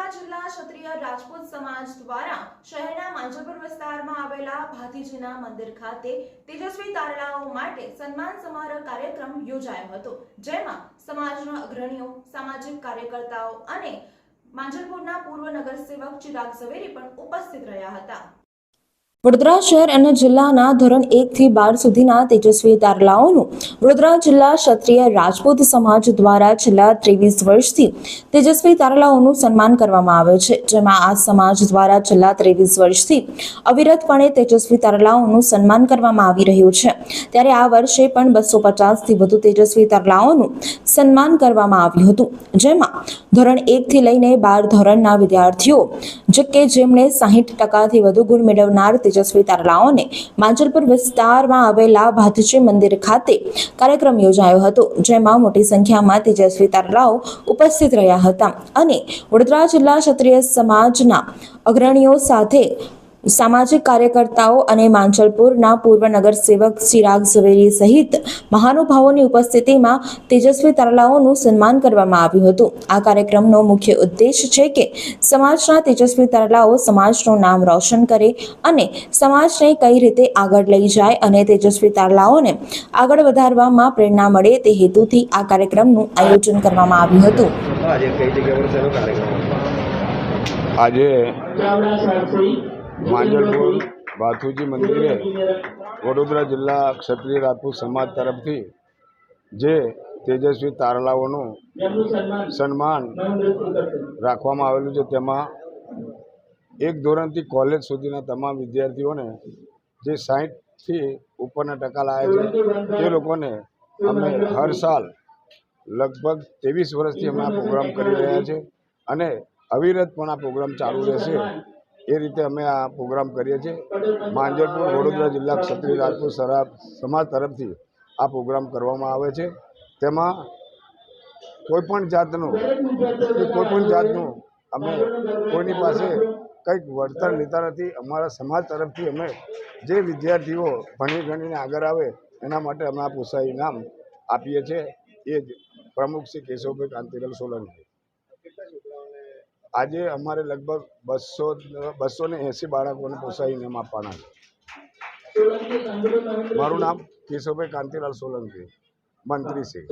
વડોદરા જિલ્લા ક્ષત્રિય રાજપૂત સમાજ દ્વારા શહેરના માંજલપુર વિસ્તારમાં આવેલા ભાતીજીના મંદિર ખાતે તેજસ્વી તારલાઓ માટે સન્માન સમારોહ કાર્યક્રમ યોજાયો હતો, જેમાં સમાજના અગ્રણીઓ, સામાજિક કાર્યકર્તાઓ અને માંજલપુરના પૂર્વ નગરસેવક ચિરાગ ઝવેરી પણ ઉપસ્થિત રહ્યા હતા। વડોદરા શહેર અને જિલ્લાના ધોરણ 1 થી 12 સુધીના તેજસ્વી તારલાઓનું વડોદરા જિલ્લા ક્ષત્રિય રાજપૂત સમાજ દ્વારા છેલ્લા 23 વર્ષથી તેજસ્વી તારલાઓનું સન્માન કરવામાં આવે છે, જેમાં આ સમાજ દ્વારા છેલ્લા 23 વર્ષથી અવિરતપણે તેજસ્વી તારલાઓનું સન્માન કરવામાં આવી રહ્યું છે। ત્યારે આ વર્ષે પણ 250 થી વધુ તેજસ્વી તારલાઓનું સન્માન કરવામાં આવ્યું હતું, જેમાં ધોરણ 1 થી લઈને 12 ધોરણના વિદ્યાર્થીઓ જેમણે 60% થી વધુ ગુણ મેળવનાર તેજસ્વી તારલાઓને માંજલપુર વિસ્તારમાં આવેલા ભાતીજી મંદિર ખાતે કાર્યક્રમ યોજાયો હતો, જેમાં મોટી સંખ્યામાં તેજસ્વી તારલાઓ ઉપસ્થિત રહ્યા હતા અને વડોદરા જિલ્લા ક્ષત્રિય સમાજના અગ્રણીઓ સાથે સામાજિક કાર્યકર્તાઓ અને માંજલપુરના પૂર્વ નગરસેવક ચિરાગ ઝવેરી સહિત મહાનુભાવોની ઉપસ્થિતિમાં તેજસ્વી તારલાઓનું સન્માન કરવામાં આવ્યું હતું। આ કાર્યક્રમનો મુખ્ય ઉદ્દેશ છે કે સમાજના તેજસ્વી તારલાઓ સમાજનું નામ રોશન કરે અને સમાજને કઈ રીતે આગળ લઈ જાય અને તેજસ્વી તારલાઓને આગળ વધારવામાં પ્રેરણા મળે તે હેતુથી આ કાર્યક્રમનું આયોજન કરવામાં આવ્યું હતું। આજે માંજલપુર ભાથુજી મંદિરે વડોદરા જિલ્લા ક્ષત્રિય રાજપૂત સમાજ તરફથી જે તેજસ્વી તારલાઓનું સન્માન રાખવામાં આવેલું છે, તેમાં 1 ધોરણથી કોલેજ સુધીના તમામ વિદ્યાર્થીઓને જે 60થી ઉપરના ટકા લાવ્યા છે તે લોકોને અમે હર સાલ લગભગ 23 વર્ષથી અમે આ પ્રોગ્રામ કરી રહ્યા છે અને અવિરત પણ આ પ્રોગ્રામ ચાલુ રહેશે એ રીતે અમે આ પ્રોગ્રામ કરીએ છીએ। માંજલપુર વડોદરા જિલ્લા ક્ષત્રિય રાજપૂત સમાજ તરફથી આ પ્રોગ્રામ કરવામાં આવે છે। તેમાં કોઈપણ જાતનું અમે કોઈની પાસે કંઈક વળતર લેતા નથી। અમારા સમાજ તરફથી અમે જે વિદ્યાર્થીઓ ભણી ગણીને આગળ આવે એના માટે અમે આ પ્રોત્સાહન ઇનામ આપીએ છીએ। એ જ પ્રમુખ શ્રી કેશવભાઈ કાંતિલાલ સોલંકી। આજે અમારે લગભગ 280 બાળકોને પ્રોત્સાહન ઇનામ આપવાના છે। મારું નામ કેશવભાઈ કાંતિલાલ સોલંકી, મંત્રી શ્રી।